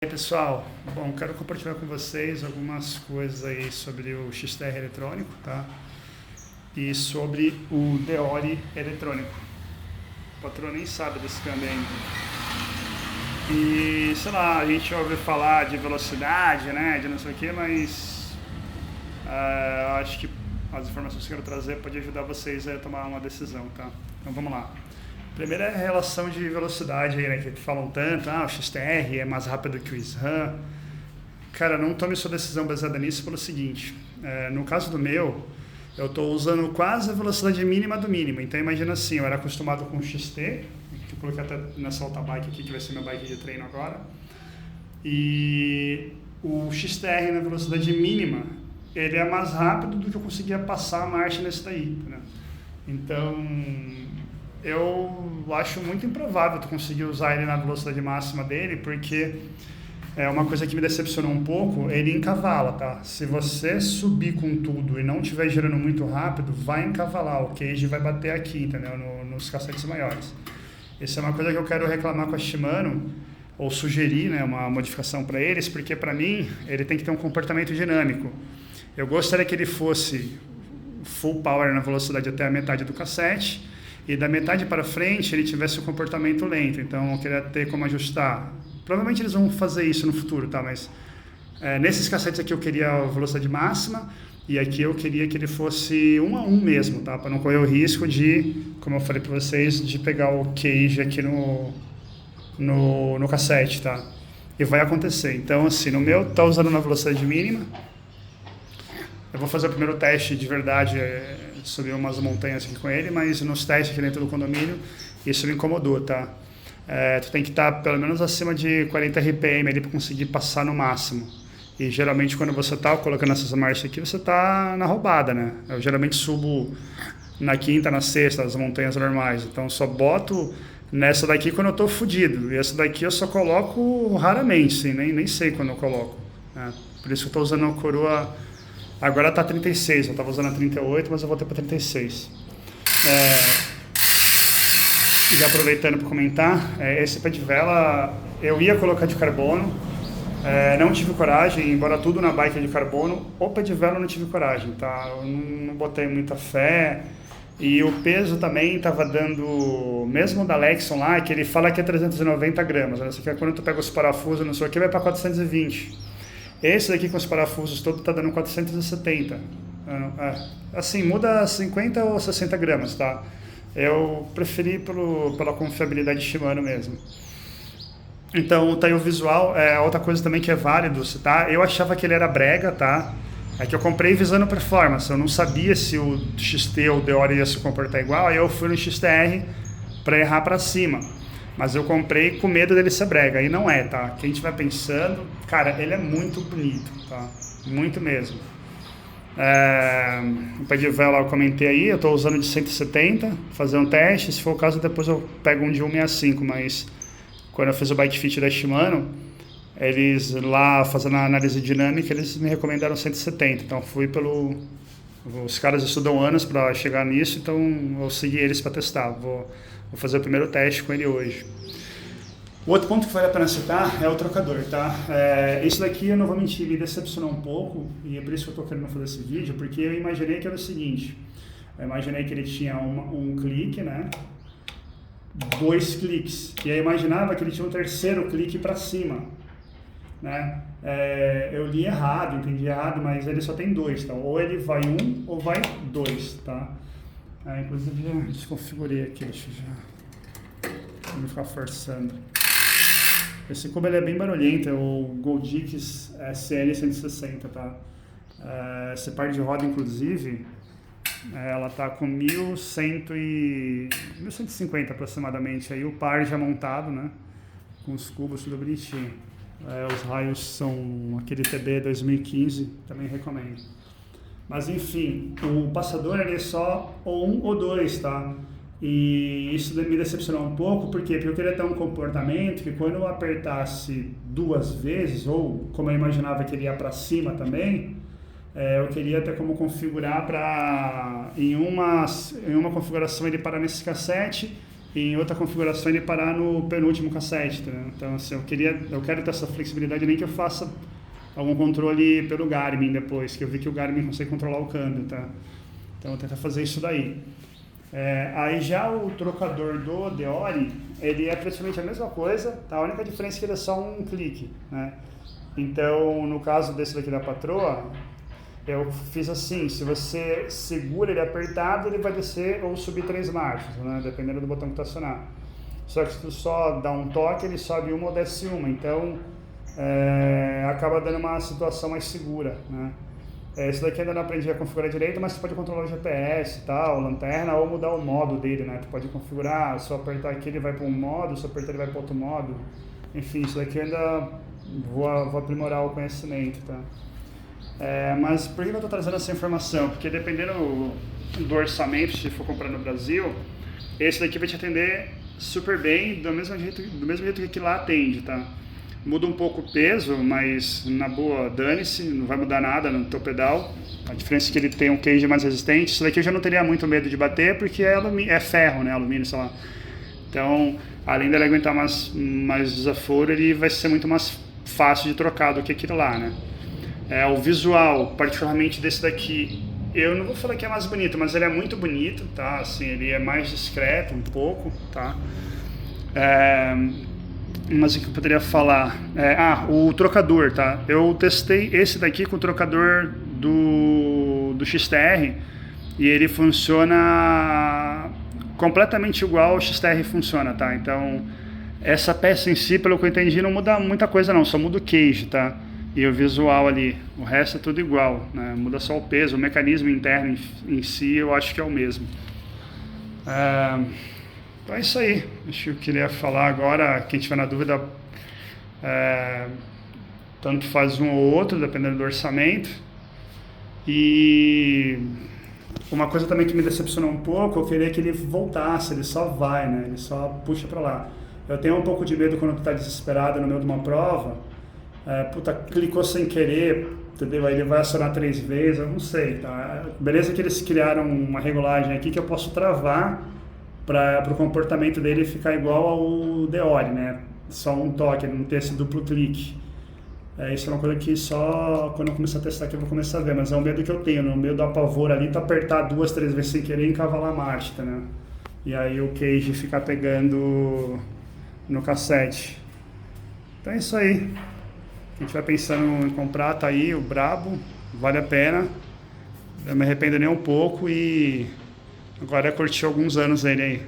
E aí, pessoal, bom, quero compartilhar com vocês algumas coisas aí sobre o XTR eletrônico, tá? E sobre o Deore eletrônico. O patrão nem sabe desse câmbio ainda. E, sei lá, a gente ouve falar de velocidade, né, de não sei o que, mas eu acho que as informações que eu quero trazer podem ajudar vocês a tomar uma decisão, tá? Então vamos lá. Primeiro é a relação de velocidade aí, né, que falam tanto, o XTR é mais rápido que o SRAM. Cara, não tome sua decisão baseada nisso pelo seguinte, no caso do meu, eu estou usando quase a velocidade mínima do mínimo, então imagina assim, eu era acostumado com o XT, que eu coloquei até nessa outra bike aqui, que vai ser meu bike de treino agora, e o XTR na velocidade mínima, ele é mais rápido do que eu conseguia passar a marcha nesse daí, né? Então, eu acho muito improvável tu conseguir usar ele na velocidade máxima dele, porque é uma coisa que me decepcionou um pouco, ele encavala, tá? Se você subir com tudo e não estiver girando muito rápido, vai encavalar, o cage vai bater aqui, entendeu? Nos cacetes maiores. Essa é uma coisa que eu quero reclamar com a Shimano, ou sugerir, né, uma modificação para eles, porque para mim ele tem que ter um comportamento dinâmico. Eu gostaria que ele fosse full power na velocidade até a metade do cassete, e da metade para frente ele tivesse um comportamento lento, então eu queria ter como ajustar. Provavelmente eles vão fazer isso no futuro, tá? Mas nesses cassetes aqui eu queria a velocidade máxima, e aqui eu queria que ele fosse 1 a 1 mesmo, tá? Para não correr o risco de, como eu falei para vocês, de pegar o cage aqui no cassete, tá? E vai acontecer. Então, assim, no meu tá usando na velocidade mínima. Eu vou fazer o primeiro teste de verdade, subir umas montanhas aqui com ele, mas nos testes aqui dentro do condomínio, isso me incomodou, tá? Tu tem que estar pelo menos acima de 40 RPM ali para conseguir passar no máximo. E geralmente quando você tá colocando essas marchas aqui, você tá na roubada, né? Eu geralmente subo na quinta, na sexta, as montanhas normais. Então eu só boto nessa daqui quando eu tô fudido. E essa daqui eu só coloco raramente, assim, nem sei quando eu coloco, né? Por isso que eu tô usando a coroa. Agora tá 36, eu estava usando a 38, mas eu voltei para 36. Já aproveitando para comentar, esse pé de vela eu ia colocar de carbono, não tive coragem, embora tudo na bike é de carbono, o pé de vela eu não tive coragem, tá? Eu não botei muita fé, e o peso também estava dando, mesmo da Lexon lá, que ele fala que é 390 gramas, né? Só que quando tu pega os parafusos, não sei o que, vai para 420. Esse daqui com os parafusos todos tá dando 470. Assim, muda 50 ou 60 gramas, tá? Eu preferi pela confiabilidade Shimano mesmo. Então, tá aí o visual. Outra coisa também que é válido, tá? Eu achava que ele era brega, tá? É que eu comprei visando performance. Eu não sabia se o XT ou o Deore ia se comportar igual. Aí eu fui no XTR para errar para cima. Mas eu comprei com medo dele ser brega, e não é, tá? Quem estiver pensando, cara, ele é muito bonito, tá? Muito mesmo. O pé de vela eu comentei aí, eu tô usando de 170, fazer um teste, se for o caso depois eu pego um de 165, mas quando eu fiz o bike fit da Shimano, eles lá fazendo a análise dinâmica, eles me recomendaram 170, então fui os caras estudam anos para chegar nisso, então eu segui eles para testar. Vou fazer o primeiro teste com ele hoje. O outro ponto que vale a pena citar é o trocador, tá? Isso daqui, eu não vou mentir, me decepcionou um pouco, e é por isso que eu estou querendo fazer esse vídeo, porque eu imaginei que era o seguinte, eu imaginei que ele tinha um clique, né? 2 cliques, e eu imaginava que ele tinha um terceiro clique para cima, né? Eu li errado, entendi errado, mas ele só tem 2, tá? Ou ele vai 1 ou vai 2, tá? Inclusive já desconfigurei aqui, deixa eu já não ficar forçando. Esse cubo ele é bem barulhento, é o Goldix SL160, tá? Esse par de roda, inclusive, ela tá com 1150 aproximadamente, aí o par já montado, né? Com os cubos tudo bonitinho. Os raios são aquele TB 2015, também recomendo. Mas enfim, o passador ele é só ou 1 ou 2, tá? E isso me decepcionou um pouco, por quê? Porque eu queria ter um comportamento que quando eu apertasse 2 vezes, ou como eu imaginava que ele ia para cima também, eu queria ter como configurar para em uma configuração ele parar nesse cassete e em outra configuração ele parar no penúltimo cassete, tá? Então, assim, eu quero ter essa flexibilidade, nem que eu faça algum controle pelo Garmin depois, que eu vi que o Garmin consegue controlar o câmbio, tá? Então, eu vou tentar fazer isso daí. Aí já o trocador do Deore, ele é praticamente a mesma coisa, tá? A única diferença é que ele é só um clique, né? Então, no caso desse daqui da patroa, eu fiz assim, se você segura ele apertado, ele vai descer ou subir 3 marchas, né? Dependendo do botão que tu acionar. Só que se tu só dá um toque, ele sobe uma ou desce uma, então acaba dando uma situação mais segura, né? Esse daqui ainda não aprendi a configurar direito, mas você pode controlar o GPS e tal, lanterna, ou mudar o modo dele, né? Tu pode configurar, se eu apertar aqui ele vai para um modo, se eu apertar ele vai para outro modo. Enfim, isso daqui eu ainda vou aprimorar o conhecimento, tá? Mas por que eu estou trazendo essa informação? Porque dependendo do orçamento, se for comprar no Brasil, esse daqui vai te atender super bem, do mesmo jeito que aqui lá atende, tá? Muda um pouco o peso, mas na boa, dane-se, não vai mudar nada no teu pedal. A diferença é que ele tem um cage mais resistente. Isso daqui eu já não teria muito medo de bater, porque é ferro, né? Alumínio, sei lá. Então, além dele aguentar mais desaforo, ele vai ser muito mais fácil de trocar do que aquele lá, né? O visual, particularmente desse daqui, eu não vou falar que é mais bonito, mas ele é muito bonito, tá? Assim, ele é mais discreto um pouco, tá? Mas o que eu poderia falar? O trocador, tá? Eu testei esse daqui com o trocador do XTR e ele funciona completamente igual ao XTR funciona, tá? Então, essa peça em si, pelo que eu entendi, não muda muita coisa não, só muda o cage, tá? E o visual ali, o resto é tudo igual, né? Muda só o peso, o mecanismo interno em si eu acho que é o mesmo. Então é isso aí, acho que eu queria falar agora, quem tiver na dúvida, tanto faz um ou outro, dependendo do orçamento. E uma coisa também que me decepcionou um pouco, eu queria que ele voltasse, ele só vai, né? Ele só puxa pra lá. Eu tenho um pouco de medo quando tu tá desesperado no meio de uma prova, clicou sem querer, entendeu? Aí ele vai acionar 3 vezes, eu não sei, tá? Beleza que eles criaram uma regulagem aqui que eu posso travar para o comportamento dele ficar igual ao Deore, né? Só um toque, não ter esse duplo clique. Isso é uma coisa que só quando eu começar a testar que eu vou começar a ver, mas é um medo que eu tenho, no meio do apavoro ali, tu apertar 2, 3 vezes sem querer e encavalar a marcha, né? E aí o cage ficar pegando no cassete. Então é isso aí. Quem estiver pensando em comprar, tá aí, o Brabo, vale a pena. Eu me arrependo nem um pouco e agora curti alguns anos ele aí.